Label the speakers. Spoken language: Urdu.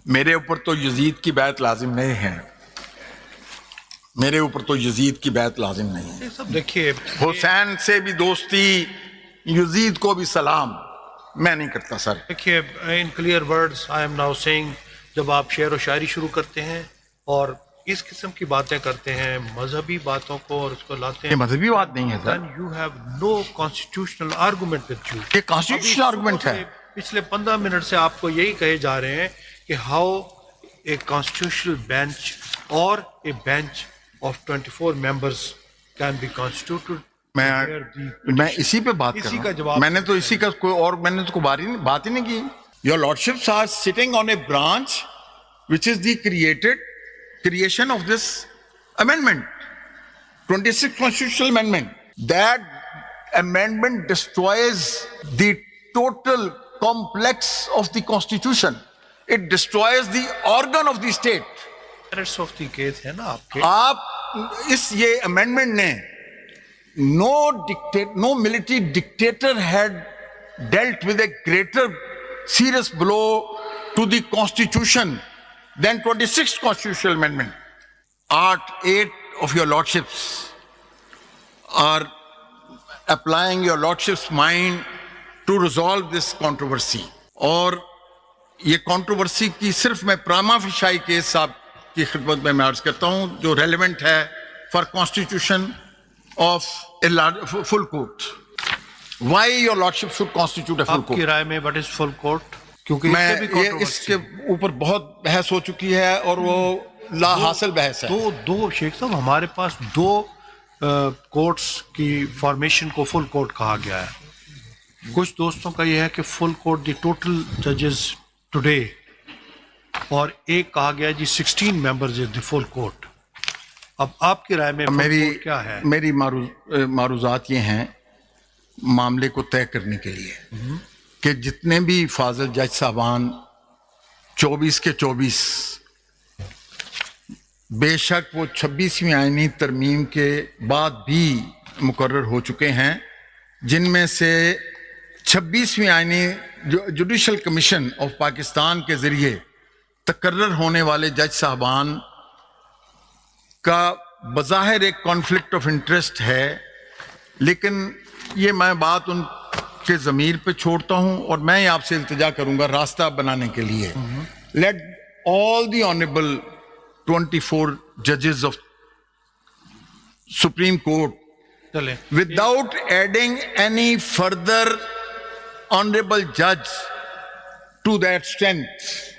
Speaker 1: میرے اوپر تو یزید کی بیعت لازم نہیں ہے، میرے اوپر تو یزید کی بیعت لازم نہیں ہے۔
Speaker 2: سب دیکھیے،
Speaker 1: حسین سے بھی دوستی، یزید کو بھی سلام، میں نہیں کرتا سر۔
Speaker 2: دیکھیے in clear words I am now saying, جب آپ شعر و شاعری شروع کرتے ہیں اور اس قسم کی باتیں کرتے ہیں، مذہبی باتوں کو اور اس کو لاتے
Speaker 1: یہ
Speaker 2: ہیں،
Speaker 1: مذہبی بات نہیں ہے سر،
Speaker 2: then you have no constitutional argument with you۔
Speaker 1: یہ کانسٹیٹیوشنل آرگومنٹ ہے۔
Speaker 2: پچھلے 15 منٹ سے آپ کو یہی کہے جا رہے ہیں کہ ہاؤ اے کانسٹیٹیوشنل بینچ اور a bench of 24 members can be constituted.
Speaker 1: میں اسی پہ بات کر
Speaker 2: اسی کا
Speaker 1: رہا ہوں،
Speaker 2: جواب
Speaker 1: میں نے تو اسی کا کوئی اور میں نے تو کوئی بات ہی نہیں کی۔ Your lordships are sitting on a branch which is the creation of this amendment, 26th constitutional amendment. That amendment destroys the total complex of the constitution. It destroys the organ of the state.
Speaker 2: merits of the case ہے نا آپ کے۔
Speaker 1: آپ اس یہ امینڈمنٹ نے no military dictator had dealt with a greater serious blow to the constitution than 26th constitutional amendment. Art 8 of your lordships are applying your lordship's mind to resolve this controversy. اور یہ کنٹروورسی کی صرف میں پراما فشائی کیس آپ کی خدمت میں عرض کرتا ہوں جو ریلیونٹ ہے for constitution of full court. Why your lordship should constitute a full
Speaker 2: آپ کی
Speaker 1: کورٹ؟
Speaker 2: رائے میں وٹ از فل کورٹ؟ کیونکہ
Speaker 1: اس کے اوپر بہت بحث ہو چکی ہے اور وہ لا حاصل بحث ہے۔
Speaker 2: دو شیخ صاحب، ہمارے پاس دو کورٹس کی فارمیشن کو فل کورٹ کہا گیا ہے۔ کچھ دوستوں کا یہ ہے کہ فل کورٹ دی ٹوٹل ججز ٹوڈے، اور ایک کہا گیا جی 16 ممبرز دی فل کورٹ۔ اب آپ کی رائے میں فل کورٹ کیا ہے؟
Speaker 1: میری معروضات یہ ہیں معاملے کو طے کرنے کے لیے کہ جتنے بھی فاضل جج صاحبان 24 کے 24، بے شک وہ 26ویں آئینی ترمیم کے بعد بھی مقرر ہو چکے ہیں، جن میں سے 26ویں آئینی جوڈیشل کمیشن آف پاکستان کے ذریعے تقرر ہونے والے جج صاحبان کا بظاہر ایک کانفلکٹ آف انٹرسٹ ہے، لیکن یہ میں بات ان کے ضمیر پہ چھوڑتا ہوں اور میں آپ سے التجا کروں گا راستہ بنانے کے لیے۔ Let all the honourable 24 judges of Supreme Court,
Speaker 2: چلیں
Speaker 1: without adding any further honorable judge to that strength,